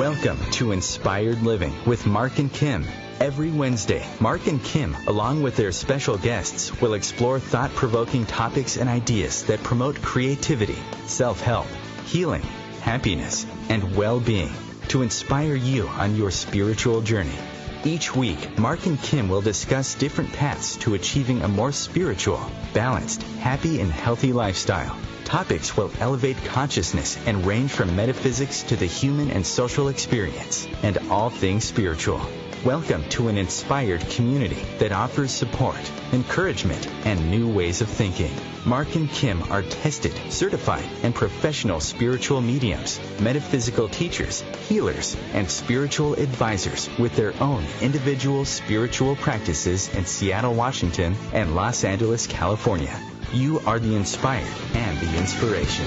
Welcome to Inspired Living with Marc and Kim. Every Wednesday, Marc and Kim, along with their special guests, will explore thought-provoking topics and ideas that promote creativity, self-help, healing, happiness, and well-being to inspire you on your spiritual journey. Each week, Marc and Kim will discuss different paths to achieving a more spiritual, balanced, happy, and healthy lifestyle. Topics will elevate consciousness and range from metaphysics to the human and social experience, and all things spiritual. Welcome to an inspired community that offers support, encouragement, and new ways of thinking. Marc and Kim are tested, certified, and professional spiritual mediums, metaphysical teachers, healers, and spiritual advisors with their own individual spiritual practices in Seattle, Washington, and Los Angeles, California. You are the inspired and the inspiration.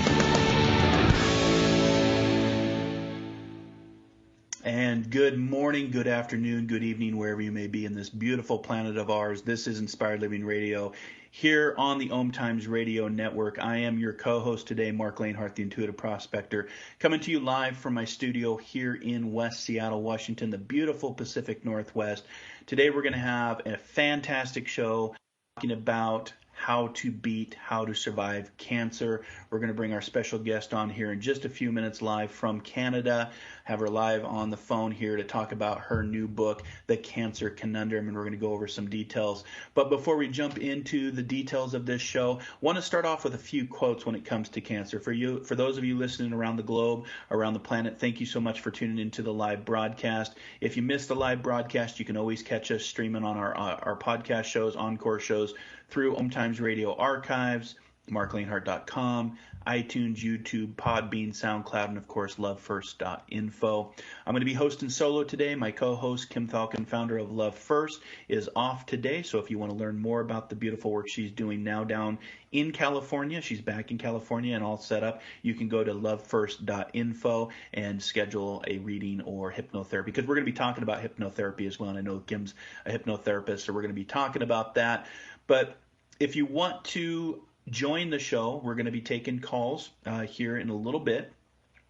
And good morning, good afternoon, good evening, wherever you may be in this beautiful planet of ours. This is Inspired Living Radio here on the OMTimes Radio Network. I am your co-host today, Marc Lainhart, the Intuitive Prospector, coming to you live from my studio here in West Seattle, Washington, the beautiful Pacific Northwest. Today we're going to have a fantastic show talking about how to beat, how to survive cancer. We're going to bring our special guest on here in just a few minutes live from Canada, have her live on the phone here to talk about her new book, The Cancer Conundrum, and we're going to go over some details. But before we jump into the details of this show, I want to start off with a few quotes when it comes to cancer. For those of you listening around the globe, around the planet, thank you so much for tuning into the live broadcast. If you missed the live broadcast, you can always catch us streaming on our podcast shows, encore shows, through OMTimes Radio Archives, marclainhart.com, iTunes, YouTube, Podbean, SoundCloud, and of course, lovefirst.info. I'm going to be hosting solo today. My co-host, Kim Falcon, founder of Love First, is off today. So if you want to learn more about the beautiful work she's doing now down in California, she's back in California and all set up, you can go to lovefirst.info and schedule a reading or hypnotherapy, because we're going to be talking about hypnotherapy as well. And I know Kim's a hypnotherapist, so we're going to be talking about that. But if you want to join the show, we're going to be taking calls here in a little bit.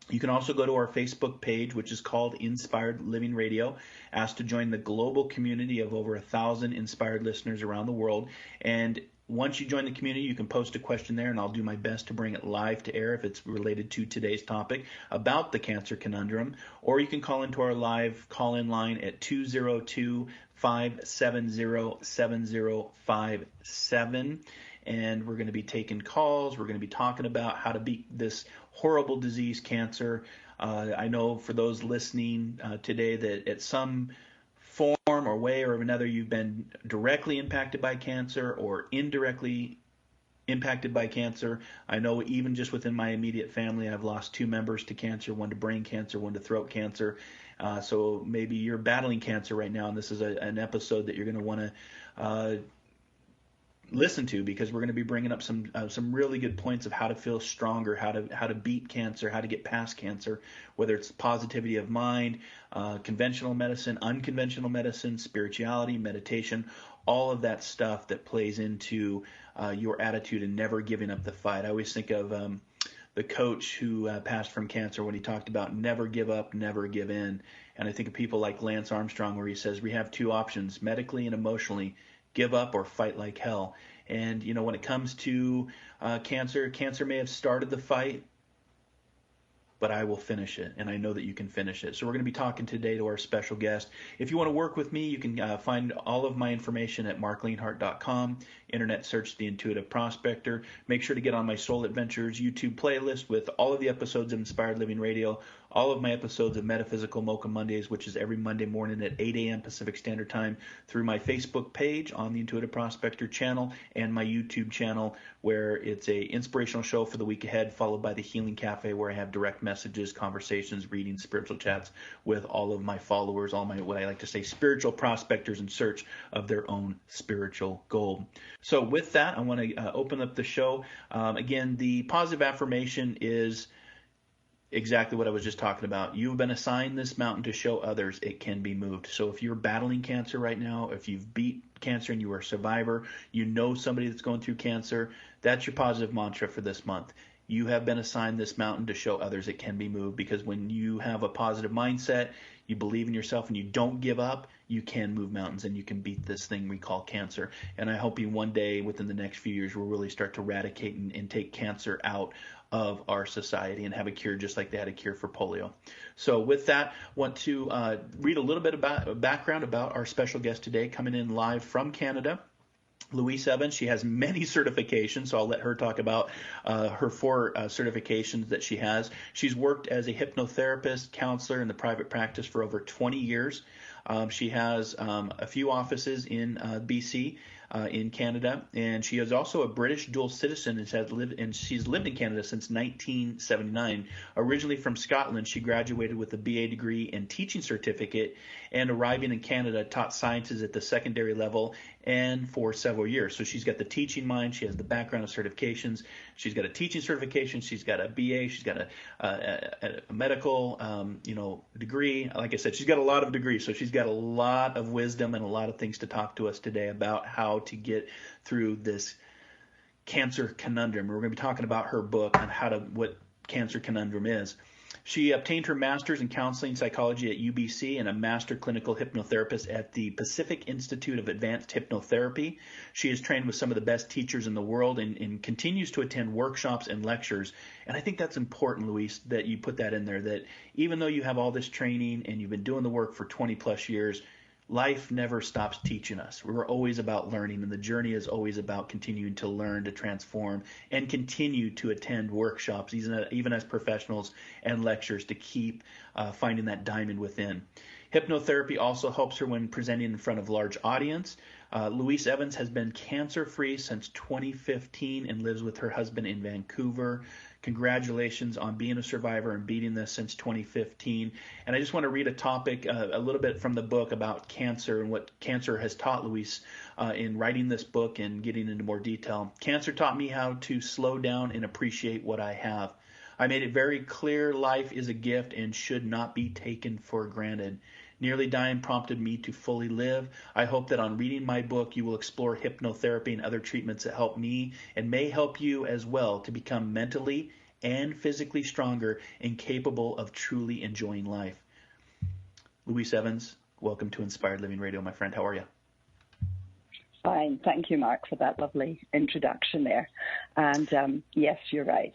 You can also go to our Facebook page, which is called Inspired Living Radio. Ask to join the global community of over 1,000 inspired listeners around the world. And once you join the community, you can post a question there, and I'll do my best to bring it live to air if it's related to today's topic about the cancer conundrum. Or you can call into our live call-in line at 202-570-7057. And we're going to be taking calls. We're going to be talking about how to beat this horrible disease, cancer. I know for those listening today that at some form or way or another you've been directly impacted by cancer or indirectly impacted by cancer. I know even just within my immediate family, I've lost 2 members to cancer, one to brain cancer, one to throat cancer. So maybe you're battling cancer right now, and this is an episode that you're going to want to listen to, because we're going to be bringing up some really good points of how to feel stronger, how to beat cancer, how to get past cancer, whether it's positivity of mind, conventional medicine, unconventional medicine, spirituality, meditation, all of that stuff that plays into your attitude and never giving up the fight. I always think of the coach who passed from cancer when he talked about never give up, never give in. And I think of people like Lance Armstrong, where he says we have 2 options, medically and emotionally: give up or fight like hell. And, you know, when it comes to cancer may have started the fight, but I will finish it, and I know that you can finish it. So we're going to be talking today to our special guest. If you want to work with me, you can find all of my information at marclainhart.com. Internet search The Intuitive Prospector. Make sure to get on my Soul Adventures YouTube playlist with all of the episodes of Inspired Living Radio, all of my episodes of Metaphysical Mocha Mondays, which is every Monday morning at 8 a.m. Pacific Standard Time, through my Facebook page on the Intuitive Prospector channel and my YouTube channel, where it's a inspirational show for the week ahead, followed by the Healing Cafe, where I have direct messages, conversations, readings, spiritual chats with all of my followers, all my, what I like to say, spiritual prospectors in search of their own spiritual goal. So with that, I want to open up the show. Again, the positive affirmation is exactly what I was just talking about. You've been assigned this mountain to show others it can be moved. So if you're battling cancer right now, if you've beat cancer and you are a survivor, you know somebody that's going through cancer, that's your positive mantra for this month. you have been assigned this mountain to show others it can be moved, because when you have a positive mindset, you believe in yourself, and you don't give up, you can move mountains, and you can beat this thing we call cancer. And I hope you one day within the next few years will really start to eradicate and take cancer out of our society and have a cure just like they had a cure for polio. So with that, I want to read a little bit about background about our special guest today, coming in live from Canada. Louise Evans, she has many certifications, so I'll let her talk about her 4 certifications that she has. She's worked as a hypnotherapist, counselor in the private practice for over 20 years. She has a few offices in BC, in Canada, and she is also a British dual citizen and she's lived in Canada since 1979. Originally from Scotland, she graduated with a BA degree and teaching certificate, and arriving in Canada taught sciences at the secondary level and for several years. So she's got the teaching mind, she has the background of certifications, she's got a teaching certification, she's got a BA, she's got a medical degree. Like I said, she's got a lot of degrees, so she's got a lot of wisdom and a lot of things to talk to us today about how to get through this cancer conundrum. We're going to be talking about her book on what cancer conundrum is. She obtained her master's in counseling psychology at UBC and a master clinical hypnotherapist at the Pacific Institute of Advanced Hypnotherapy. She is trained with some of the best teachers in the world and continues to attend workshops and lectures. And I think that's important, Louise, that you put that in there, that even though you have all this training and you've been doing the work for 20 plus years, life never stops teaching us. We're always about learning, and the journey is always about continuing to learn, to transform, and continue to attend workshops, even as professionals, and lectures to keep finding that diamond within. Hypnotherapy also helps her when presenting in front of large audience. Louise Evans has been cancer-free since 2015 and lives with her husband in Vancouver. Congratulations on being a survivor and beating this since 2015. And I just want to read a topic, a little bit from the book about cancer and what cancer has taught Louise in writing this book and getting into more detail. Cancer taught me how to slow down and appreciate what I have. I made it very clear life is a gift and should not be taken for granted. Nearly dying prompted me to fully live. I hope that on reading my book, you will explore hypnotherapy and other treatments that help me and may help you as well to become mentally and physically stronger and capable of truly enjoying life. Louise Evans, welcome to Inspired Living Radio, my friend. How are you? Fine. Thank you, Marc, for that lovely introduction there. And yes, you're right.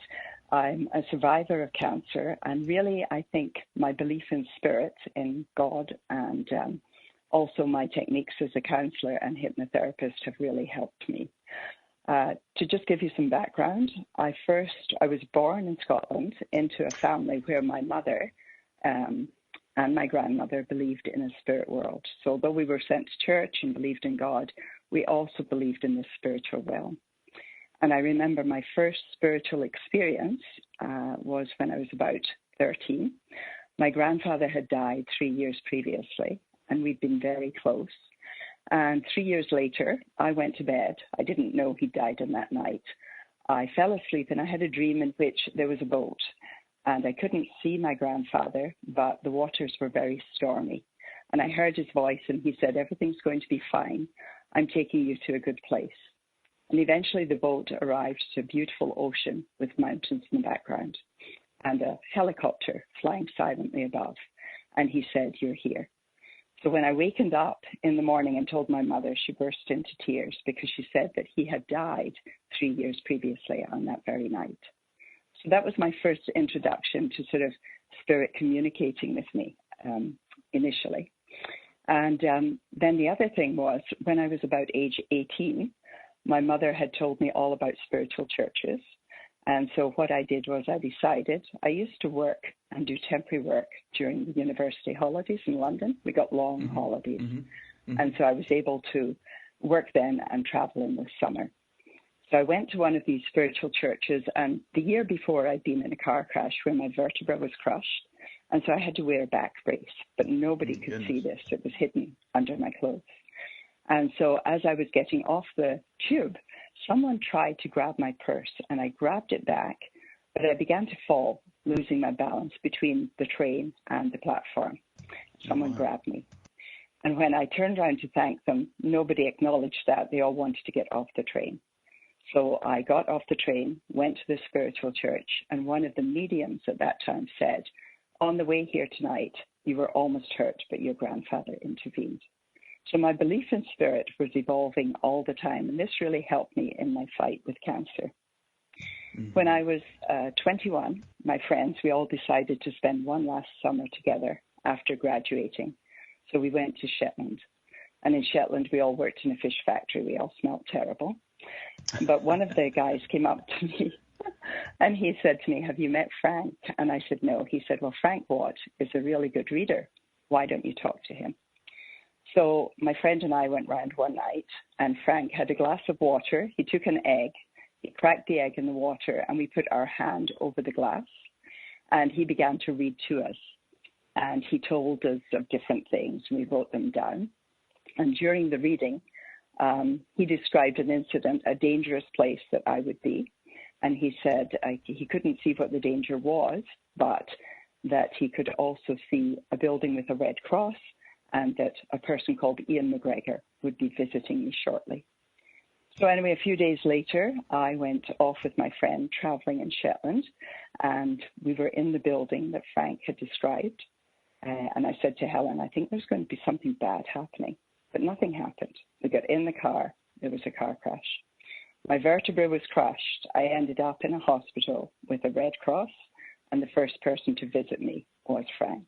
I'm a survivor of cancer, and really I think my belief in spirit, in God, and also my techniques as a counselor and hypnotherapist have really helped me. To just give you some background, I was born in Scotland into a family where my mother and my grandmother believed in a spirit world. So although we were sent to church and believed in God, we also believed in the spiritual realm. And I remember my first spiritual experience was when I was about 13. My grandfather had died 3 years previously, and we'd been very close. And 3 years later, I went to bed. I didn't know he died on that night. I fell asleep, and I had a dream in which there was a boat. And I couldn't see my grandfather, but the waters were very stormy. And I heard his voice, and he said, "Everything's going to be fine. I'm taking you to a good place." And eventually the boat arrived to a beautiful ocean with mountains in the background and a helicopter flying silently above. And he said, "You're here." So when I wakened up in the morning and told my mother, she burst into tears because she said that he had died 3 years previously on that very night. So that was my first introduction to sort of spirit communicating with me initially. And then the other thing was when I was about age 18, my mother had told me all about spiritual churches. And so what I did was I decided I used to work and do temporary work during the university holidays in London. We got long holidays. And so I was able to work then and travel in the summer. So I went to one of these spiritual churches, and the year before I'd been in a car crash where my vertebra was crushed. And so I had to wear a back brace, but nobody could see this. It was hidden under my clothes. And so as I was getting off the tube, someone tried to grab my purse, and I grabbed it back, but I began to fall, losing my balance between the train and the platform. Someone grabbed me. And when I turned around to thank them, nobody acknowledged that. They all wanted to get off the train. So I got off the train, went to the spiritual church, and one of the mediums at that time said, on the way here tonight, you were almost hurt, but your grandfather intervened. So my belief in spirit was evolving all the time, and this really helped me in my fight with cancer. Mm-hmm. When I was 21, my friends, we all decided to spend one last summer together after graduating. So we went to Shetland. And in Shetland, we all worked in a fish factory. We all smelled terrible. But one of the guys came up to me and he said to me, have you met Frank? And I said, no. He said, well, Frank Watt is a really good reader. Why don't you talk to him? So my friend and I went round one night, and Frank had a glass of water. He took an egg. He cracked the egg in the water, and we put our hand over the glass, and he began to read to us. And he told us of different things, and we wrote them down. And during the reading, he described an incident, a dangerous place that I would be. And he said he couldn't see what the danger was, but that he could also see a building with a red cross, and that a person called Ian McGregor would be visiting me shortly. So anyway, a few days later, I went off with my friend traveling in Shetland, and we were in the building that Frank had described. And I said to Helen, I think there's going to be something bad happening. But nothing happened. We got in the car. There was a car crash. My vertebra was crushed. I ended up in a hospital with a Red Cross, and the first person to visit me was Frank.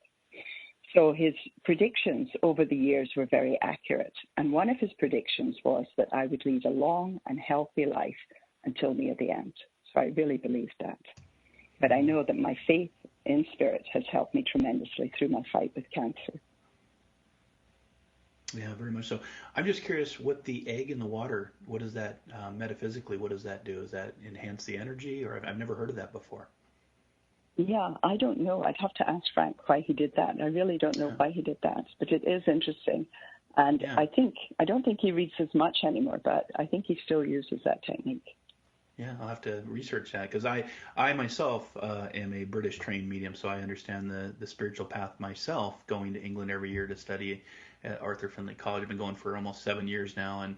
So his predictions over the years were very accurate. And one of his predictions was that I would lead a long and healthy life until near the end. So I really believed that. But I know that my faith in spirit has helped me tremendously through my fight with cancer. Yeah, very much so. I'm just curious what the egg in the water, what does that, metaphysically, what does that do? Does that enhance the energy? Or I've never heard of that before. Yeah, I don't know. I'd have to ask Frank why he did that. I really don't know why he did that, but it is interesting. And I don't think he reads as much anymore, but I think he still uses that technique. Yeah, I'll have to research that, because I myself am a British trained medium, so I understand the spiritual path myself, going to England every year to study at Arthur Findlay College. I've been going for almost 7 years now, and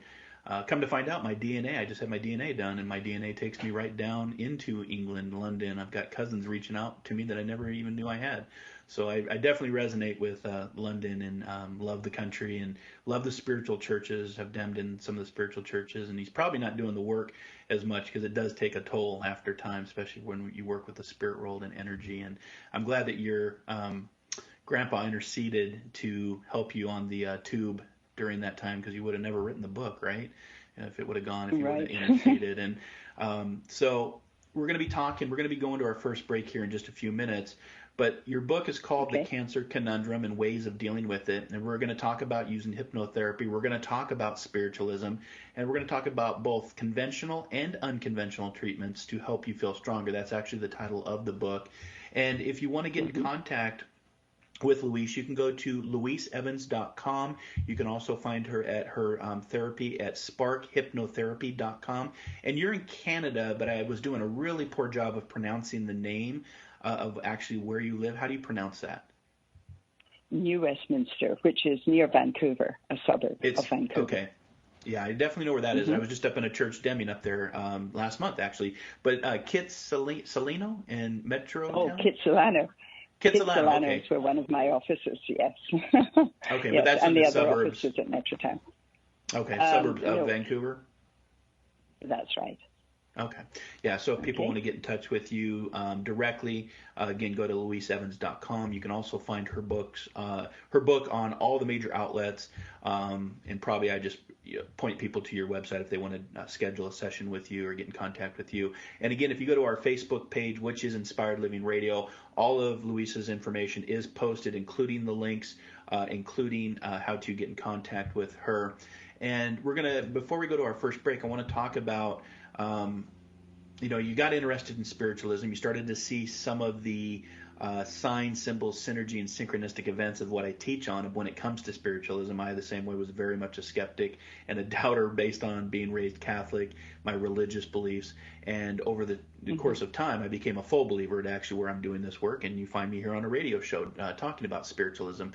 come to find out, my DNA, I just had my DNA done, and my DNA takes me right down into England, London. I've got cousins reaching out to me that I never even knew I had. So I definitely resonate with London, and love the country and love the spiritual churches. I've demmed in some of the spiritual churches, and he's probably not doing the work as much because it does take a toll after time, especially when you work with the spirit world and energy. And I'm glad that your grandpa interceded to help you on the tube during that time, because you would have never written the book, right? If it would have gone, if you would have interceded. And so we're going to be talking, we're going to be going to our first break here in just a few minutes. But your book is called The Cancer Conundrum and Ways of Dealing with It. And we're going to talk about using hypnotherapy. We're going to talk about spiritualism. And we're going to talk about both conventional and unconventional treatments to help you feel stronger. That's actually the title of the book. And if you want to get in contact with Louise, you can go to louiseevans.com. You can also find her at her therapy at sparkhypnotherapy.com. And you're in Canada, but I was doing a really poor job of pronouncing the name of actually where you live. How do you pronounce that? New Westminster, which is near Vancouver, a suburb of Vancouver. Okay. Yeah, I definitely know where that is. I was just up in a church Deming up there last month, actually. But Kitsilano and Metro. Oh, Kitsilano. Kitsilano is where one of my offices, yes. Okay, yes, but that's in the other suburbs. offices at Metrotown. Okay, suburbs of Vancouver? That's right. Okay. Yeah, so if people want to get in touch with you directly, again, go to louiseevans.com. You can also find her book on all the major outlets, and probably I just point people to your website if they want to schedule a session with you or get in contact with you. And again, if you go to our Facebook page, which is Inspired Living Radio, all of Louise's information is posted, including the links, including how to get in contact with her. And we're going to, before we go to our first break, I want to talk about you got interested in spiritualism. You started to see some of the signs, symbols, synergy, and synchronistic events of what I teach on when it comes to spiritualism. I, the same way, was very much a skeptic and a doubter based on being raised Catholic, my religious beliefs. And over the course of time, I became a full believer at actually where I'm doing this work. And you find me here on a radio show talking about spiritualism.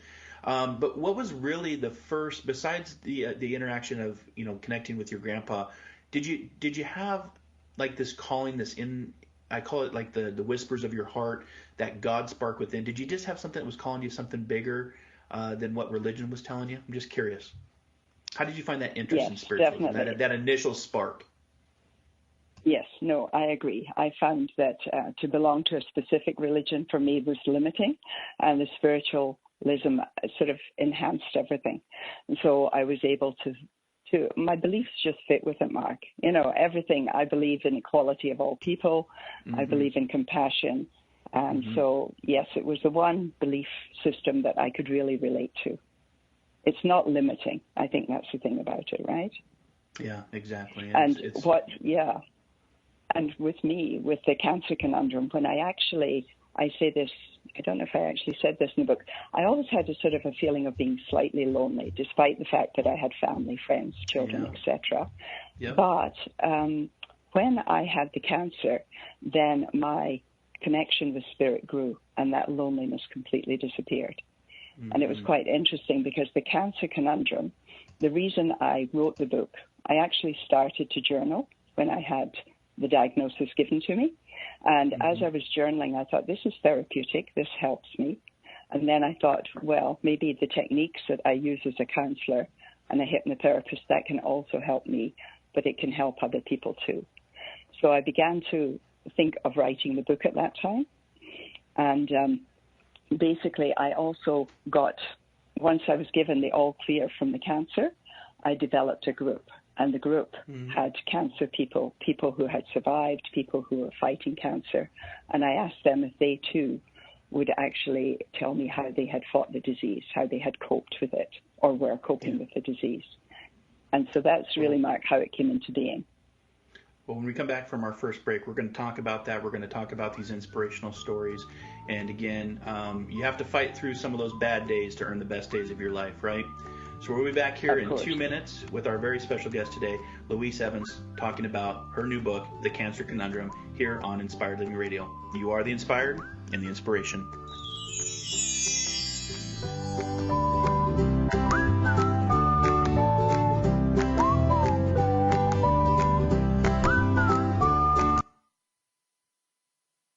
But what was really the first, besides the interaction of, connecting with your grandpa, Did you have like this calling, I call it like the whispers of your heart, that God spark within? Did you just have something that was calling you, something bigger than what religion was telling you? I'm just curious. How did you find that interest in spiritualism? Definitely. That initial spark? Yes, no, I agree. I found that to belong to a specific religion for me was limiting, and the spiritualism sort of enhanced everything. And so I was able to my beliefs just fit with it, Mark. You know, everything. I believe in equality of all people. Mm-hmm. I believe in compassion. And so, yes, it was the one belief system that I could really relate to. It's not limiting. I think that's the thing about it, right? Yeah, exactly. And and with me, with the cancer conundrum, when I say this, I don't know if I actually said this in the book, I always had a sort of a feeling of being slightly lonely, despite the fact that I had family, friends, children, etc. Yep. But when I had the cancer, then my connection with spirit grew, and that loneliness completely disappeared. Mm-hmm. And it was quite interesting because the cancer conundrum, the reason I wrote the book, I actually started to journal when I had the diagnosis given to me. And as I was journaling, I thought, this is therapeutic, this helps me. And then I thought, well, maybe the techniques that I use as a counselor and a hypnotherapist, that can also help me, but it can help other people too. So I began to think of writing the book at that time. And basically, I also once I was given the all clear from the cancer, I developed a group. And the group had cancer people who had survived, people who were fighting cancer. And I asked them if they too would actually tell me how they had fought the disease, how they had coped with it, or were coping with the disease. And so that's really, Mark, how it came into being. Well, when we come back from our first break, we're going to talk about that. We're going to talk about these inspirational stories. And again, you have to fight through some of those bad days to earn the best days of your life, right? So we'll be back here in 2 minutes with our very special guest today, Louise Evans, talking about her new book, The Cancer Conundrum, here on Inspired Living Radio. You are the inspired and the inspiration.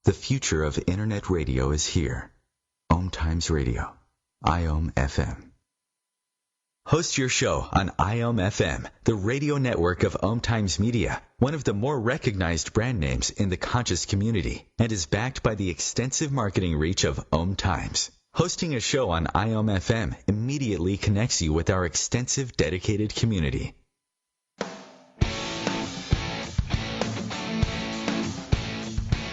The future of Internet radio is here. OMTimes Radio, IOM FM. Host your show on IOM FM, the radio network of OMTimes Media, one of the more recognized brand names in the conscious community, and is backed by the extensive marketing reach of OMTimes. Hosting a show on IOM FM immediately connects you with our extensive dedicated community.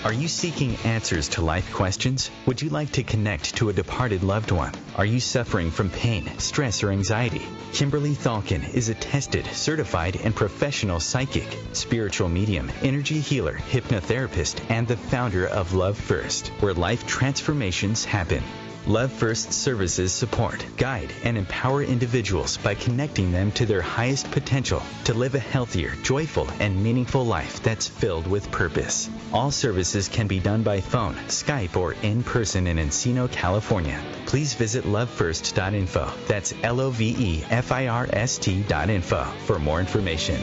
Are you seeking answers to life questions? Would you like to connect to a departed loved one? Are you suffering from pain, stress, or anxiety? Kimberly Thalkin is a tested, certified, and professional psychic, spiritual medium, energy healer, hypnotherapist, and the founder of Love First, where life transformations happen. Love First services support, guide, and empower individuals by connecting them to their highest potential to live a healthier, joyful, and meaningful life that's filled with purpose. All services can be done by phone, Skype, or in person in Encino, California. Please visit lovefirst.info. That's LOVEFIRST.info for more information.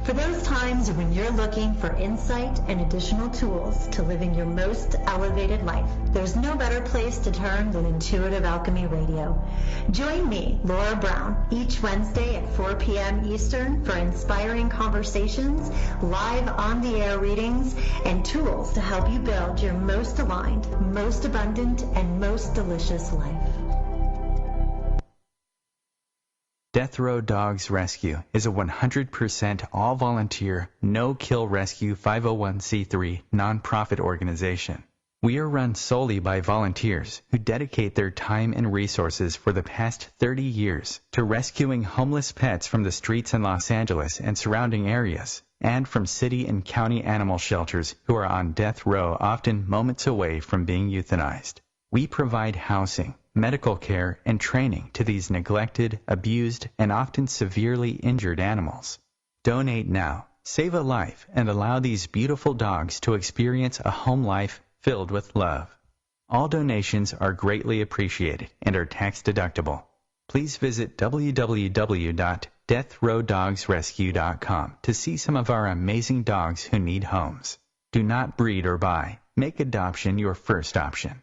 For those times when you're looking for insight and additional tools to living your most elevated life, there's no better place to turn than Intuitive Alchemy Radio. Join me, Laura Brown, each Wednesday at 4 p.m. Eastern for inspiring conversations, live on-the-air readings, and tools to help you build your most aligned, most abundant, and most delicious life. Death Row Dogs Rescue is a 100% all-volunteer, no-kill rescue 501c3 nonprofit organization. We are run solely by volunteers who dedicate their time and resources for the past 30 years to rescuing homeless pets from the streets in Los Angeles and surrounding areas, and from city and county animal shelters who are on death row, often moments away from being euthanized. We provide housing, medical care, and training to these neglected, abused, and often severely injured animals. Donate now, save a life, and allow these beautiful dogs to experience a home life filled with love. All donations are greatly appreciated and are tax deductible. Please visit www.deathrowdogsrescue.com to see some of our amazing dogs who need homes. Do not breed or buy. Make adoption your first option.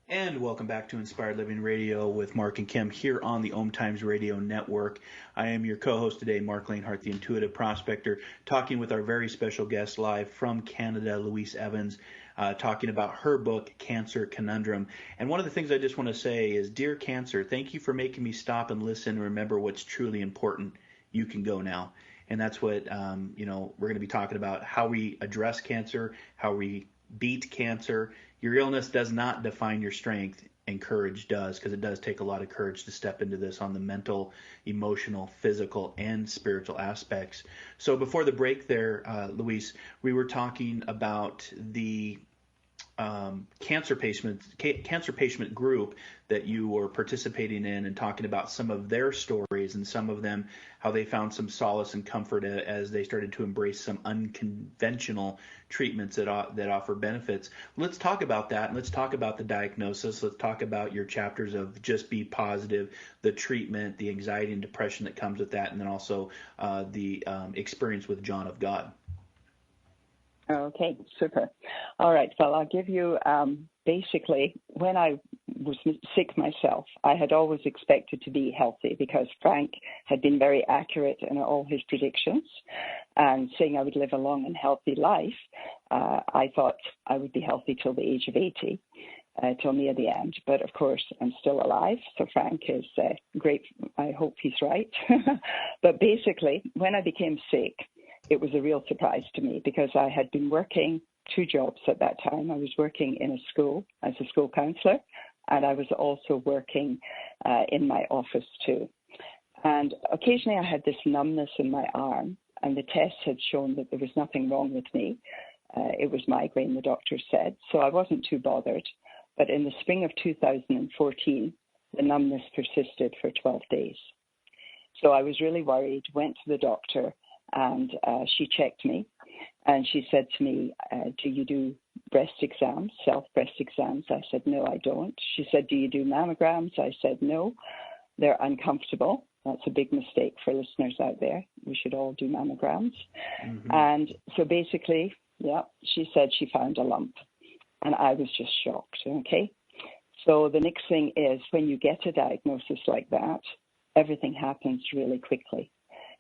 And welcome back to Inspired Living Radio with Marc and Kim here on the OMTimes Radio Network. I am your co-host today, Marc Lainhart, the Intuitive Prospector, talking with our very special guest live from Canada, Louise Evans, talking about her book, Cancer Conundrum. And one of the things I just want to say is, Dear Cancer, thank you for making me stop and listen and remember what's truly important. You can go now. And that's what, we're going to be talking about, how we address cancer, how we beat cancer. Your illness does not define your strength, and courage does, because it does take a lot of courage to step into this on the mental, emotional, physical, and spiritual aspects. So before the break there, Louise, we were talking about the cancer patient group that you were participating in, and talking about some of their stories and some of them, how they found some solace and comfort as they started to embrace some unconventional treatments that offer benefits. Let's talk about that, and let's talk about the diagnosis. Let's talk about your chapters of Just Be Positive, the treatment, the anxiety and depression that comes with that, and then also the experience with John of God. Okay, super. All right, well, I'll give you basically, when I was sick myself, I had always expected to be healthy because Frank had been very accurate in all his predictions and saying I would live a long and healthy life. I thought I would be healthy till the age of 80, till near the end. But of course, I'm still alive, so Frank is great. I hope he's right. But basically, when I became sick, it was a real surprise to me because I had been working 2 jobs at that time. I was working in a school as a school counselor, and I was also working in my office too. And occasionally I had this numbness in my arm, and the tests had shown that there was nothing wrong with me. It was migraine, the doctor said, so I wasn't too bothered. But in the spring of 2014, the numbness persisted for 12 days. So I was really worried, went to the doctor, and she checked me, and she said to me, do you do breast exams, self-breast exams? I said, no, I don't. She said, do you do mammograms? I said, no, they're uncomfortable. That's a big mistake for listeners out there. We should all do mammograms. Mm-hmm. And so basically, she said she found a lump, and I was just shocked, okay? So the next thing is, when you get a diagnosis like that, everything happens really quickly.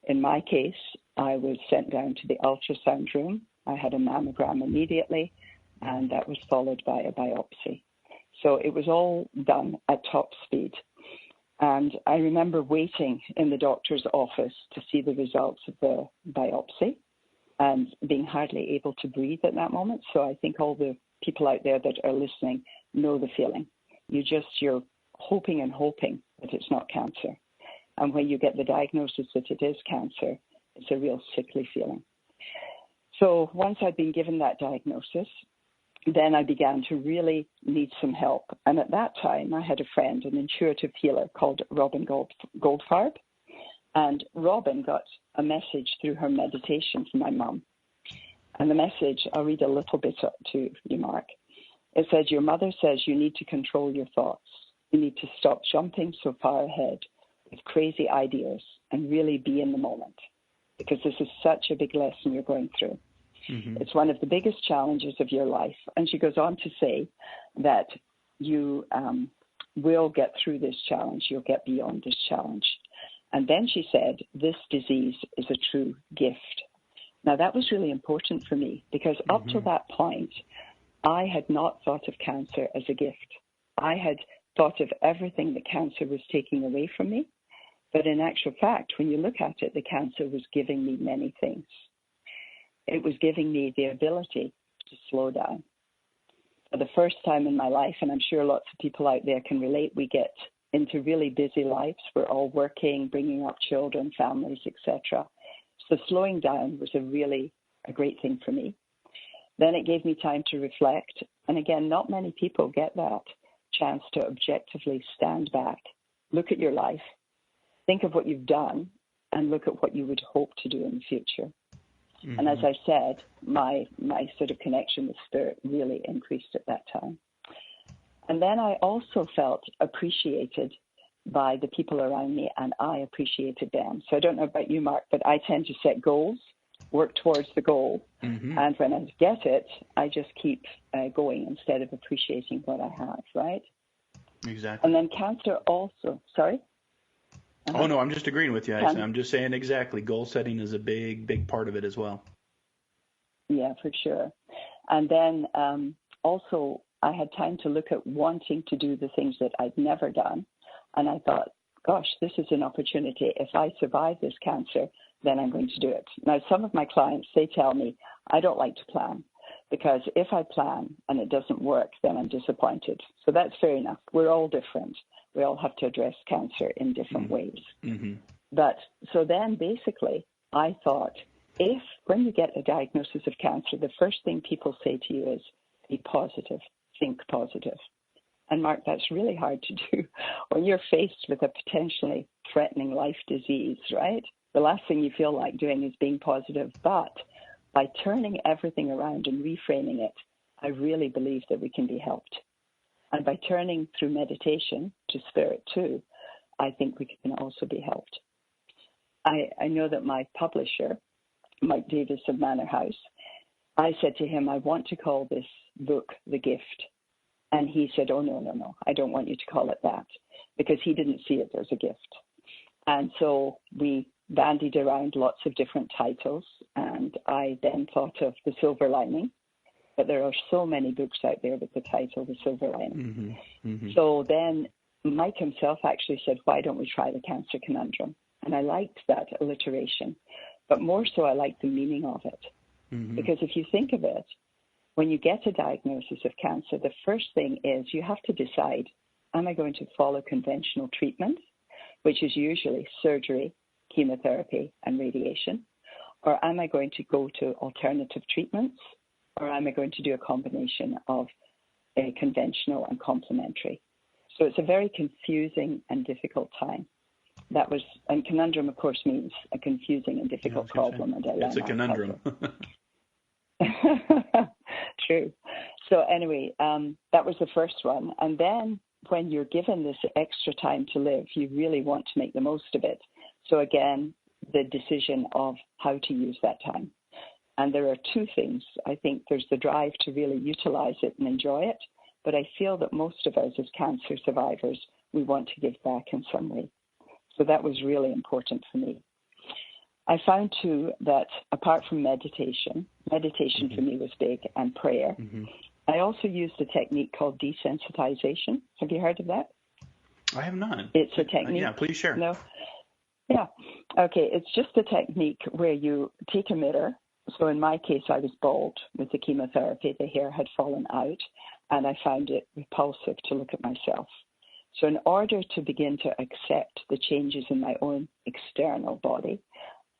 In my case, I was sent down to the ultrasound room. I had a mammogram immediately, and that was followed by a biopsy. So it was all done at top speed. And I remember waiting in the doctor's office to see the results of the biopsy and being hardly able to breathe at that moment. So I think all the people out there that are listening know the feeling. You're hoping and hoping that it's not cancer. And when you get the diagnosis that it is cancer, it's a real sickly feeling. So once I'd been given that diagnosis, then I began to really need some help. And at that time, I had a friend, an intuitive healer called Robin Goldfarb. And Robin got a message through her meditation from my mum. And the message, I'll read a little bit to you, Mark. It says, your mother says you need to control your thoughts. You need to stop jumping so far ahead with crazy ideas and really be in the moment, because this is such a big lesson you're going through. Mm-hmm. It's one of the biggest challenges of your life. And she goes on to say that you will get through this challenge. You'll get beyond this challenge. And then she said, this disease is a true gift. Now, that was really important for me because up to that point, I had not thought of cancer as a gift. I had thought of everything that cancer was taking away from me. But in actual fact, when you look at it, the cancer was giving me many things. It was giving me the ability to slow down. For the first time in my life, and I'm sure lots of people out there can relate, we get into really busy lives. We're all working, bringing up children, families, etc. So slowing down was a great thing for me. Then it gave me time to reflect. And again, not many people get that chance to objectively stand back, look at your life, think of what you've done, and look at what you would hope to do in the future. Mm-hmm. And as I said, my sort of connection with spirit really increased at that time. And then I also felt appreciated by the people around me, and I appreciated them. So I don't know about you, Mark, but I tend to set goals, work towards the goal, mm-hmm. and when I get it, I just keep going instead of appreciating what I have, right? Exactly. And then cancer also, sorry? Oh, no, I'm just agreeing with you. I'm just saying exactly. Goal setting is a big, big part of it as well. Yeah, for sure. And then also I had time to look at wanting to do the things that I'd never done. And I thought, gosh, this is an opportunity. If I survive this cancer, then I'm going to do it. Now, some of my clients, they tell me, I don't like to plan, because if I plan and it doesn't work, then I'm disappointed. So that's fair enough. We're all different. We all have to address cancer in different mm-hmm. ways. Mm-hmm. But so then basically I thought, if when you get a diagnosis of cancer, the first thing people say to you is, be positive, think positive. And Mark, that's really hard to do when you're faced with a potentially threatening life disease, right? The last thing you feel like doing is being positive. But by turning everything around and reframing it, I really believe that we can be helped. And by turning through meditation to spirit too, I think we can also be helped. I know that my publisher, Mike Davis of Manor House, I said to him, I want to call this book The Gift. And he said, oh, no, I don't want you to call it that, because he didn't see it as a gift. And so we bandied around lots of different titles, and I then thought of The Silver Lining. But there are so many books out there with the title The Silver Lining. Mm-hmm. Mm-hmm. So then Mike himself actually said, why don't we try The Cancer Conundrum? And I liked that alliteration, but more so I liked the meaning of it. Mm-hmm. Because if you think of it, when you get a diagnosis of cancer, the first thing is you have to decide, am I going to follow conventional treatment, which is usually surgery, chemotherapy, and radiation, or am I going to go to alternative treatments, or am I going to do a combination of a conventional and complementary? So it's a very confusing and difficult time. And conundrum, of course, means a confusing and difficult problem. And it's a conundrum. True. So anyway, that was the first one. And then when you're given this extra time to live, you really want to make the most of it. So again, the decision of how to use that time. And there are two things. I think there's the drive to really utilize it and enjoy it. But I feel that most of us as cancer survivors, we want to give back in some way. So that was really important for me. I found too that apart from meditation mm-hmm. for me was big, and prayer. Mm-hmm. I also used a technique called desensitization. Have you heard of that? I have not. It's a technique. Yeah, please share. No. Yeah. Okay. It's just a technique where you take a mirror. So in my case, I was bald with the chemotherapy. The hair had fallen out, and I found it repulsive to look at myself. So in order to begin to accept the changes in my own external body,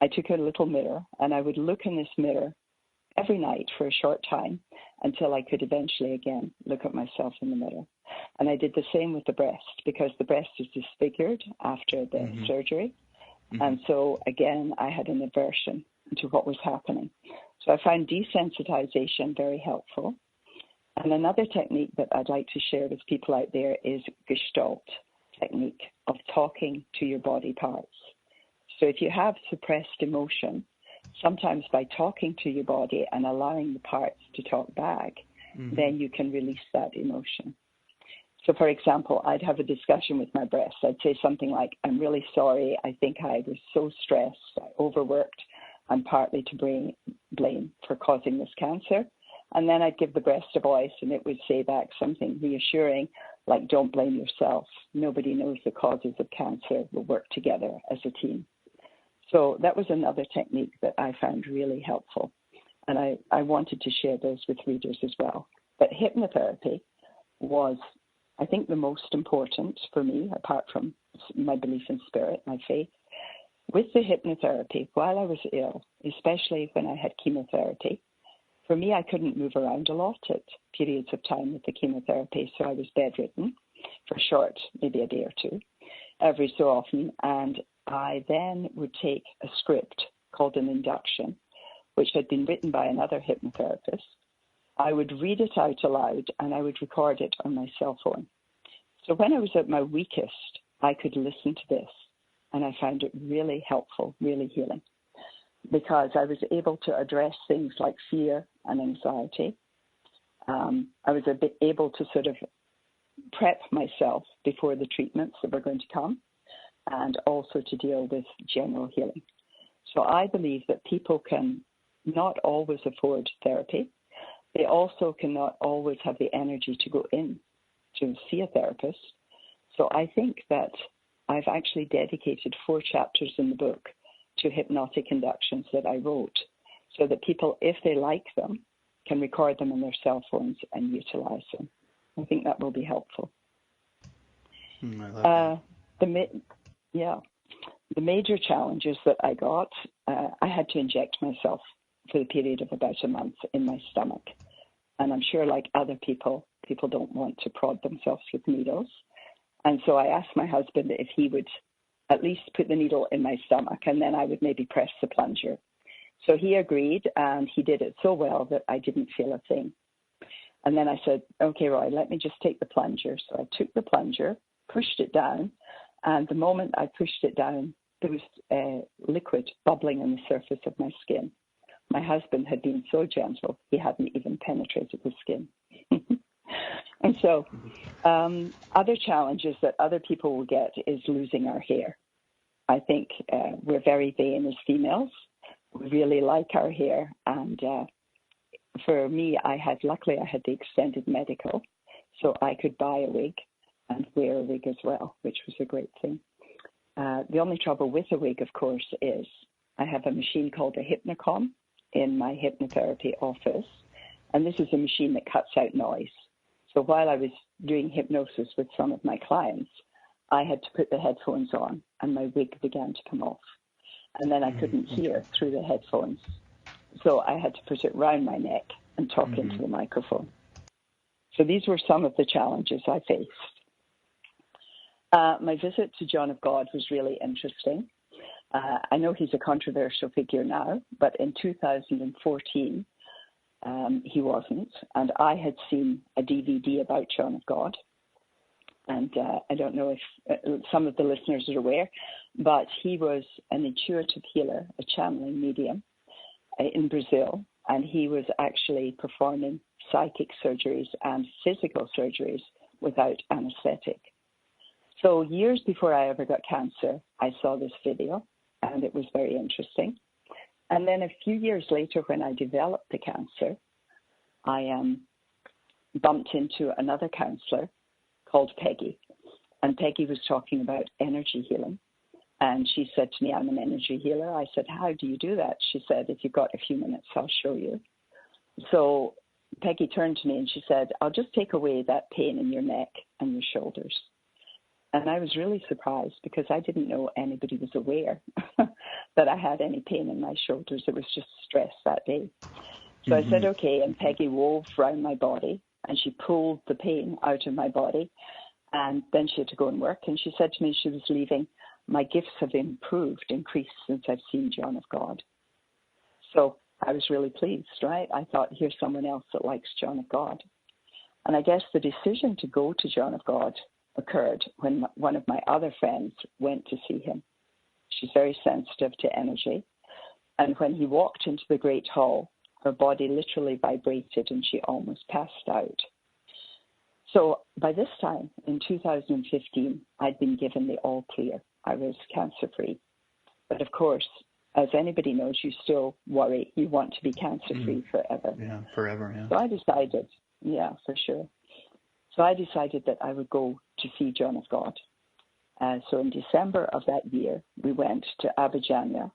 I took a little mirror, and I would look in this mirror every night for a short time until I could eventually again look at myself in the mirror. And I did the same with the breast, because the breast is disfigured after the mm-hmm. surgery. Mm-hmm. And so again, I had an aversion to what was happening. So I found desensitization very helpful. And another technique that I'd like to share with people out there is Gestalt technique of talking to your body parts. So if you have suppressed emotion, sometimes by talking to your body and allowing the parts to talk back, mm-hmm. then you can release that emotion. So for example, I'd have a discussion with my breast. I'd say something like, I'm really sorry. I think I was so stressed, I overworked. I'm partly to blame for causing this cancer. And then I'd give the breast a voice, and it would say back something reassuring, like, don't blame yourself. Nobody knows the causes of cancer. We'll work together as a team. So that was another technique that I found really helpful. And I wanted to share those with readers as well. But hypnotherapy was, I think, the most important for me, apart from my belief in spirit, my faith. With the hypnotherapy, while I was ill, especially when I had chemotherapy, for me, I couldn't move around a lot at periods of time with the chemotherapy, so I was bedridden for short, maybe a day or two, every so often. And I then would take a script called an induction, which had been written by another hypnotherapist. I would read it out aloud and I would record it on my cell phone. So when I was at my weakest, I could listen to this, and I found it really helpful, really healing, because I was able to address things like fear and anxiety. I was able to sort of prep myself before the treatments that were going to come, and also to deal with general healing. So I believe that people can not always afford therapy. They also cannot always have the energy to go in to see a therapist. So I think that I've actually dedicated 4 chapters in the book to hypnotic inductions that I wrote, so that people, if they like them, can record them on their cell phones and utilize them. I think that will be helpful. I love that. The major challenges that I got, I had to inject myself for the period of about a month in my stomach. And I'm sure, like other people don't want to prod themselves with needles. And so I asked my husband if he would at least put the needle in my stomach, and then I would maybe press the plunger. So he agreed, and he did it so well that I didn't feel a thing. And then I said, okay, Roy, let me just take the plunger. So I took the plunger, pushed it down, and the moment I pushed it down, there was liquid bubbling on the surface of my skin. My husband had been so gentle, he hadn't even penetrated the skin. And so other challenges that other people will get is losing our hair. I think we're very vain as females. We really like our hair. And for me, luckily I had the extended medical, so I could buy a wig and wear a wig as well, which was a great thing. The only trouble with a wig, of course, is I have a machine called a Hypnocom in my hypnotherapy office, and this is a machine that cuts out noise. So while I was doing hypnosis with some of my clients, I had to put the headphones on, and my wig began to come off. And then I couldn't hear through the headphones. So I had to put it round my neck and talk into the microphone. So these were some of the challenges I faced. My visit to John of God was really interesting. I know he's a controversial figure now, but in 2014, he wasn't. And I had seen a DVD about John of God. And I don't know if some of the listeners are aware, but he was an intuitive healer, a channeling medium in Brazil. And he was actually performing psychic surgeries and physical surgeries without anesthetic. So years before I ever got cancer, I saw this video, and it was very interesting. And then a few years later, when I developed the cancer, I bumped into another counselor called Peggy. And Peggy was talking about energy healing. And she said to me, I'm an energy healer. I said, how do you do that? She said, if you've got a few minutes, I'll show you. So Peggy turned to me and she said, I'll just take away that pain in your neck and your shoulders. And I was really surprised because I didn't know anybody was aware that I had any pain in my shoulders. It was just stress that day. So I said, okay, and Peggy wove around my body and she pulled the pain out of my body. And then she had to go and work. And she said to me she was leaving, my gifts have increased since I've seen John of God. So I was really pleased, right? I thought, here's someone else that likes John of God. And I guess the decision to go to John of God occurred when one of my other friends went to see him. She's very sensitive to energy. And when he walked into the Great Hall, her body literally vibrated and she almost passed out. So by this time, in 2015, I'd been given the all clear. I was cancer-free. But of course, as anybody knows, you still worry. You want to be cancer-free forever. Yeah, forever, yeah. So I decided, yeah, for sure. So I decided that I would go to see John of God. So in December of that year, we went to Abidjania,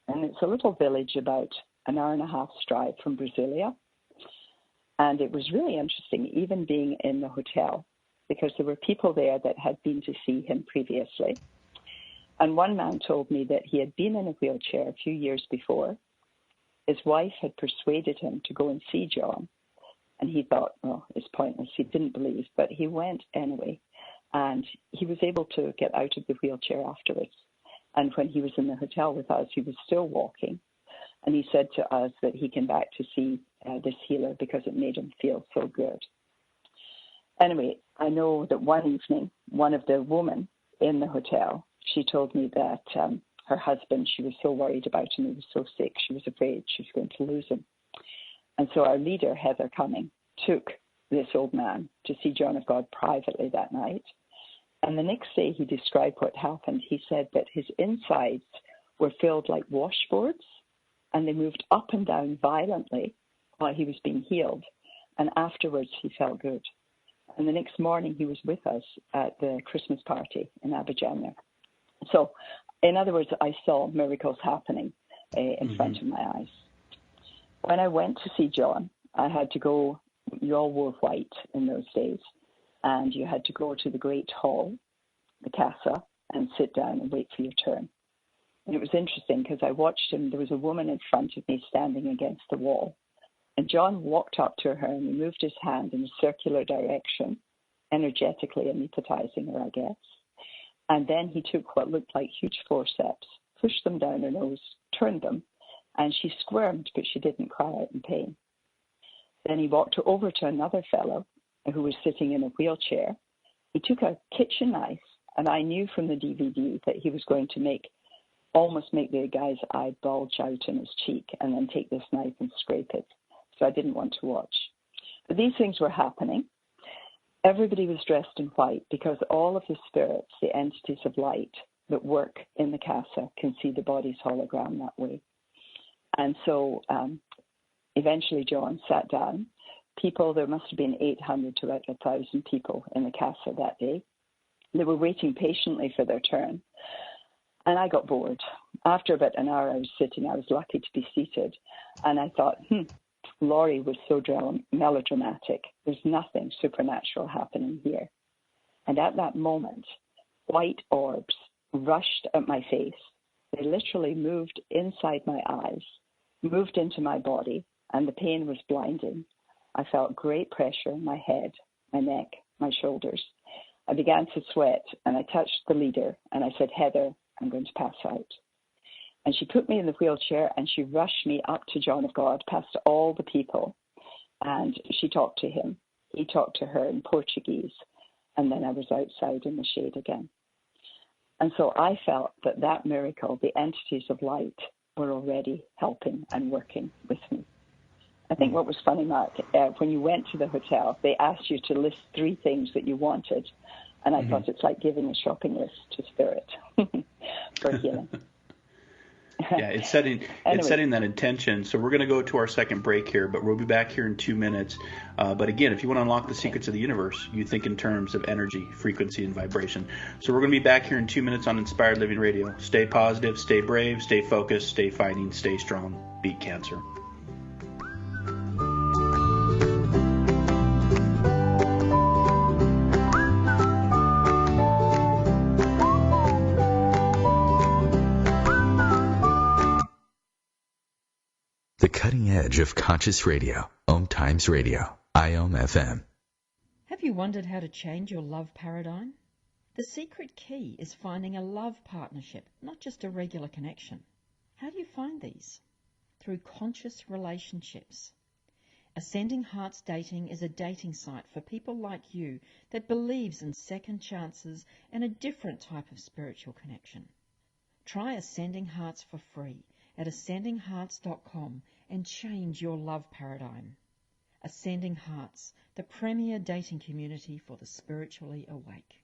and it's a little village about an hour and a half drive from Brasilia. And it was really interesting, even being in the hotel, because there were people there that had been to see him previously. And one man told me that he had been in a wheelchair a few years before. His wife had persuaded him to go and see John. And he thought, well, it's pointless. He didn't believe, but he went anyway. And he was able to get out of the wheelchair afterwards. And when he was in the hotel with us, he was still walking. And he said to us that he came back to see this healer because it made him feel so good. Anyway, I know that one evening, one of the women in the hotel, she told me that her husband, she was so worried about him, he was so sick, she was afraid she was going to lose him. And so our leader, Heather Cumming, took this old man to see John of God privately that night. And the next day he described what happened. He said that his insides were filled like washboards, and they moved up and down violently while he was being healed. And afterwards he felt good. And the next morning he was with us at the Christmas party in Abidjan. So, in other words, I saw miracles happening in front of my eyes. When I went to see John, I had to go, you all wore white in those days, and you had to go to the great hall, the casa, and sit down and wait for your turn. And it was interesting because I watched him. There was a woman in front of me standing against the wall. And John walked up to her and he moved his hand in a circular direction, energetically anesthetizing her, I guess. And then he took what looked like huge forceps, pushed them down her nose, turned them, and she squirmed, but she didn't cry out in pain. Then he walked over to another fellow who was sitting in a wheelchair. He took a kitchen knife, and I knew from the DVD that he was going to almost make the guy's eye bulge out in his cheek and then take this knife and scrape it. So I didn't want to watch. But these things were happening. Everybody was dressed in white because all of the spirits, the entities of light that work in the casa, can see the body's hologram that way. And so eventually John sat down. There must have been 800 to about 1,000 people in the casa that day. They were waiting patiently for their turn. And I got bored. After about an hour I was sitting, I was lucky to be seated. And I thought, Laurie was so melodramatic. There's nothing supernatural happening here. And at that moment, white orbs rushed at my face. They literally moved inside my eyes, moved into my body, and the pain was blinding. I felt great pressure in my head, my neck, my shoulders. I began to sweat, and I touched the leader, and I said, Heather, I'm going to pass out. And she put me in the wheelchair, and she rushed me up to John of God, past all the people, and she talked to him. He talked to her in Portuguese, and then I was outside in the shade again. And so I felt that miracle, the entities of light, were already helping and working with me. I think what was funny, Mark, when you went to the hotel, they asked you to list 3 things that you wanted, and I thought it's like giving a shopping list to spirit for healing. Yeah, it's setting that intention. So we're going to go to our second break here, but we'll be back here in 2 minutes. But again, if you want to unlock the secrets of the universe, you think in terms of energy, frequency, and vibration. So we're going to be back here in 2 minutes on Inspired Living Radio. Stay positive, stay brave, stay focused, stay fighting, stay strong, beat cancer. The cutting edge of conscious radio. OMTimes Radio. IOM FM. Have you wondered how to change your love paradigm? The secret key is finding a love partnership, not just a regular connection. How do you find these? Through conscious relationships. Ascending Hearts Dating is a dating site for people like you that believes in second chances and a different type of spiritual connection. Try Ascending Hearts for free at ascendinghearts.com and change your love paradigm. Ascending Hearts, the premier dating community for the spiritually awake.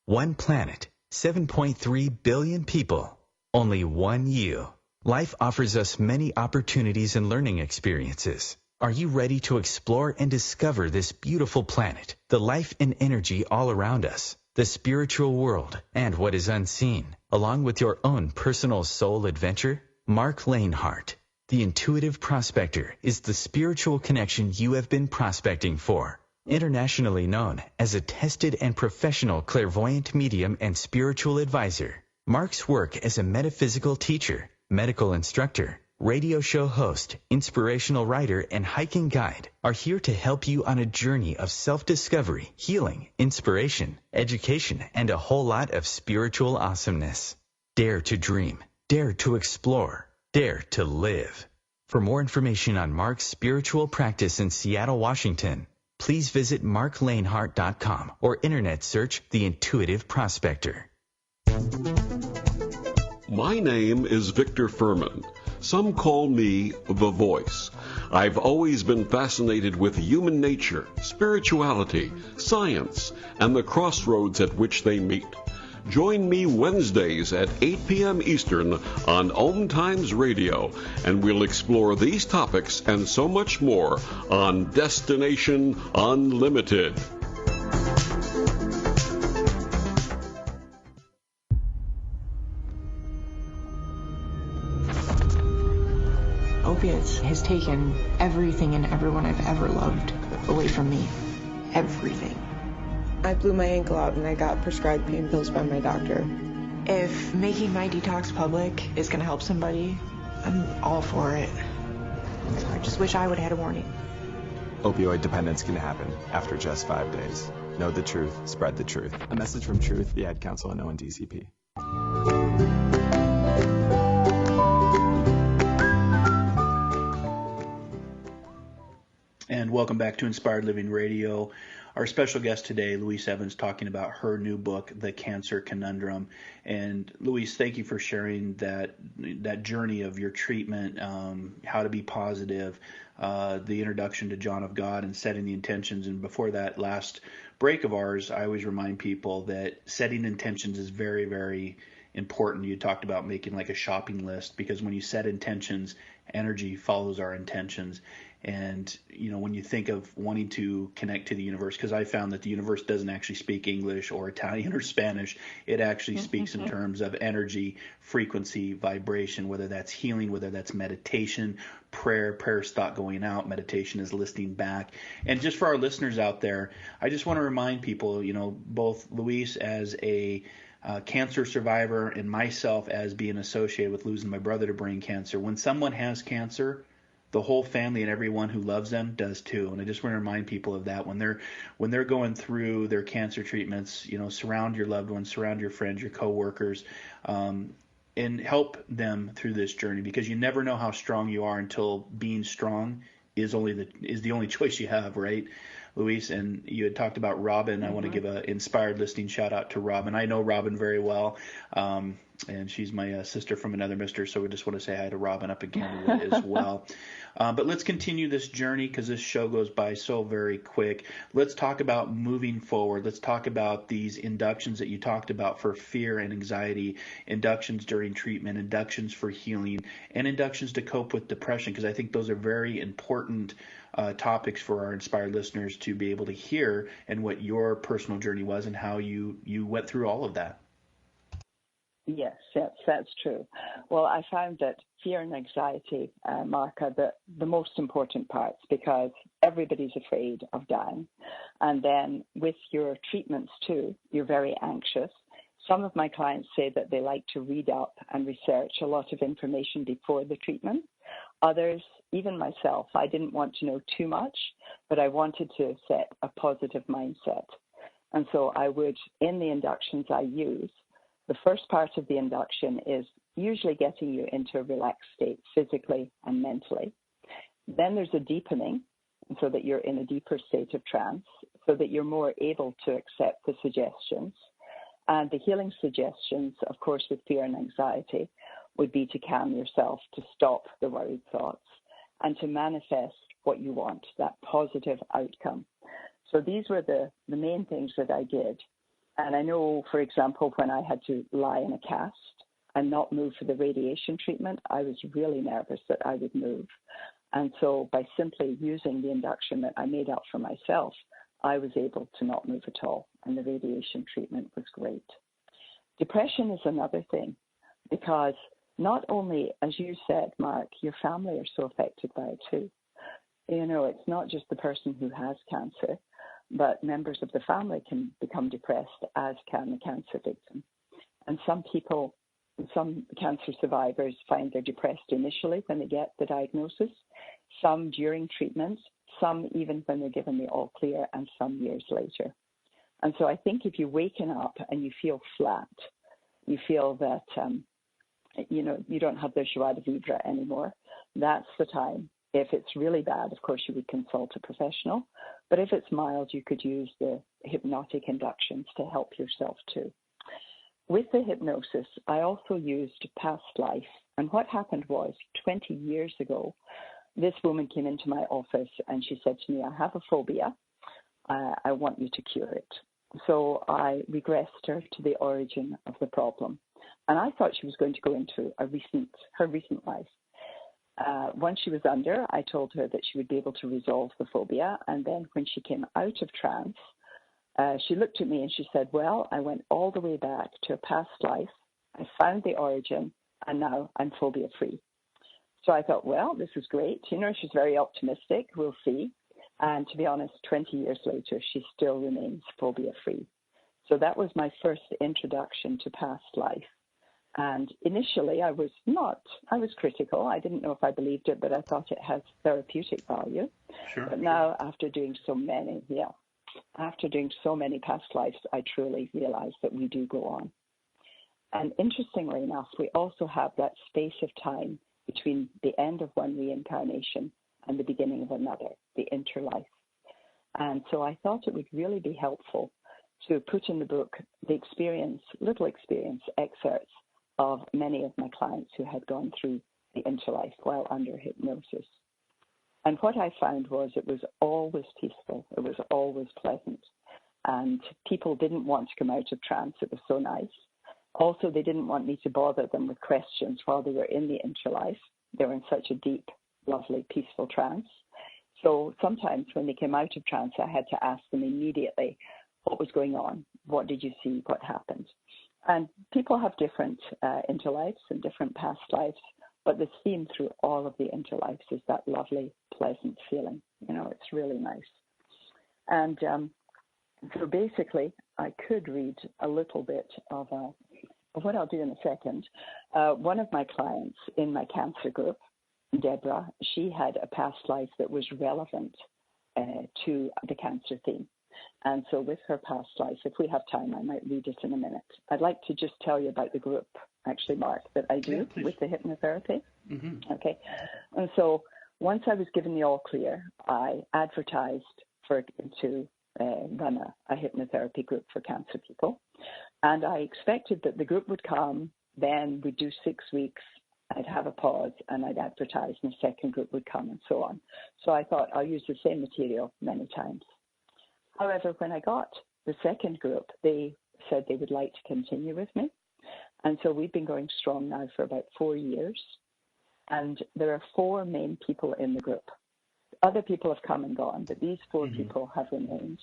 One planet, 7.3 billion people, only one you. Life offers us many opportunities and learning experiences. Are you ready to explore and discover this beautiful planet, the life and energy all around us, the spiritual world, and what is unseen, along with your own personal soul adventure? Marc Lainhart, the intuitive prospector, is the spiritual connection you have been prospecting for. Internationally known as a tested and professional clairvoyant medium and spiritual advisor, Marc's work as a metaphysical teacher, medical instructor, radio show host, inspirational writer, and hiking guide are here to help you on a journey of self-discovery, healing, inspiration, education, and a whole lot of spiritual awesomeness. Dare to dream. Dare to explore. Dare to live. For more information on Marc's spiritual practice in Seattle, Washington, please visit marclainhart.com or internet search The Intuitive Prospector. My name is Victor Furman. Some call me the Voice. I've always been fascinated with human nature, spirituality, science, and the crossroads at which they meet. Join me Wednesdays at 8 p.m. Eastern on OMTimes Radio, and we'll explore these topics and so much more on Destination Unlimited. Opiates has taken everything and everyone I've ever loved away from me. Everything. I blew my ankle out and I got prescribed pain pills by my doctor. If making my detox public is going to help somebody, I'm all for it. I just wish I would have had a warning. Opioid dependence can happen after just 5 days. Know the truth, spread the truth. A message from Truth, the Ad Council, and ONDCP. And welcome back to Inspired Living Radio. Our special guest today, Louise Evans, talking about her new book, The Cancer Conundrum. And Louise, thank you for sharing that journey of your treatment, how to be positive, the introduction to John of God and setting the intentions. And before that last break of ours, I always remind people that setting intentions is very, very important. You talked about making like a shopping list, because when you set intentions, energy follows our intentions. And, when you think of wanting to connect to the universe, because I found that the universe doesn't actually speak English or Italian or Spanish. It actually speaks in terms of energy, frequency, vibration, whether that's healing, whether that's meditation, prayer. Prayer is thought going out. Meditation is listening back. And just for our listeners out there, I just want to remind people, both Louise as a cancer survivor and myself as being associated with losing my brother to brain cancer. When someone has cancer, the whole family and everyone who loves them does too. And I just want to remind people of that when they're going through their cancer treatments. Surround your loved ones, surround your friends, your coworkers, and help them through this journey, because you never know how strong you are until being strong is the only choice you have, right, Louise? And you had talked about Robin. I want to give an inspired listening shout out to Robin. I know Robin very well. And she's my sister from another mister, so we just want to say hi to Robin up in Canada as well. But let's continue this journey, because this show goes by so very quick. Let's talk about moving forward. Let's talk about these inductions that you talked about for fear and anxiety, inductions during treatment, inductions for healing, and inductions to cope with depression, because I think those are very important topics for our inspired listeners to be able to hear, and what your personal journey was and how you went through all of that. Yes, that's true. Well, I found that fear and anxiety, Marc, are the most important parts, because everybody's afraid of dying. And then with your treatments too, you're very anxious. Some of my clients say that they like to read up and research a lot of information before the treatment. Others, even myself, I didn't want to know too much, but I wanted to set a positive mindset. And so I would, in the inductions I use, the first part of the induction is usually getting you into a relaxed state physically and mentally. Then there's a deepening, so that you're in a deeper state of trance, so that you're more able to accept the suggestions. And the healing suggestions, of course, with fear and anxiety, would be to calm yourself, to stop the worried thoughts, and to manifest what you want, that positive outcome. So these were the main things that I did. And I know, for example, when I had to lie in a cast and not move for the radiation treatment, I was really nervous that I would move. And so by simply using the induction that I made up for myself, I was able to not move at all. And the radiation treatment was great. Depression is another thing, because not only, as you said, Marc, your family are so affected by it too. It's not just the person who has cancer, but members of the family can become depressed, as can the cancer victim. And some cancer survivors find they're depressed initially when they get the diagnosis, some during treatment, some even when they're given the all clear, and some years later. And so I think if you waken up and you feel flat, you feel that, you don't have the joie de vivre anymore, that's the time. If it's really bad, of course, you would consult a professional. But if it's mild, you could use the hypnotic inductions to help yourself too. With the hypnosis, I also used past life. And what happened was 20 years ago, this woman came into my office and she said to me, I have a phobia. I want you to cure it. So I regressed her to the origin of the problem. And I thought she was going to go into her recent life. Once she was under, I told her that she would be able to resolve the phobia. And then when she came out of trance, she looked at me and she said, well, I went all the way back to a past life. I found the origin, and now I'm phobia-free. So I thought, well, this is great. She's very optimistic. We'll see. And to be honest, 20 years later, she still remains phobia-free. So that was my first introduction to past life. And initially, I was critical. I didn't know if I believed it, but I thought it has therapeutic value. Sure. But now, after doing so many past lives, I truly realize that we do go on. And interestingly enough, we also have that space of time between the end of one reincarnation and the beginning of another, the interlife. And so I thought it would really be helpful to put in the book the little experience excerpts of many of my clients who had gone through the interlife while under hypnosis. And what I found was it was always peaceful. It was always pleasant. And people didn't want to come out of trance. It was so nice. Also, they didn't want me to bother them with questions while they were in the interlife. They were in such a deep, lovely, peaceful trance. So sometimes when they came out of trance, I had to ask them immediately what was going on. What did you see? What happened? And people have different interlives and different past lives, but the theme through all of the interlives is that lovely, pleasant feeling. It's really nice. And so basically, I could read a little bit of what I'll do in a second. One of my clients in my cancer group, Deborah, she had a past life that was relevant to the cancer theme. And so with her past life, if we have time, I might read it in a minute. I'd like to just tell you about the group, actually, Mark, that I do with the hypnotherapy. Mm-hmm. Okay. And so once I was given the all clear, I advertised to run a hypnotherapy group for cancer people. And I expected that the group would come, then we'd do 6 weeks, I'd have a pause, and I'd advertise, and the second group would come, and so on. So I thought I'll use the same material many times. However, when I got the second group, they said they would like to continue with me. And so we've been going strong now for about 4 years. And there are 4 main people in the group. Other people have come and gone, but these 4 people have remained.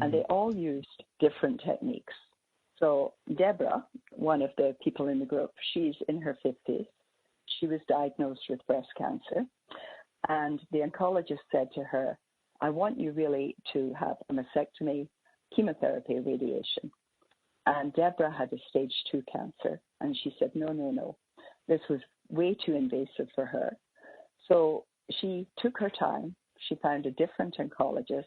And they all used different techniques. So Deborah, one of the people in the group, she's in her 50s. She was diagnosed with breast cancer. And the oncologist said to her, I want you really to have a mastectomy, chemotherapy, radiation. And Deborah had a stage 2 cancer. And she said, no. This was way too invasive for her. So she took her time. She found a different oncologist,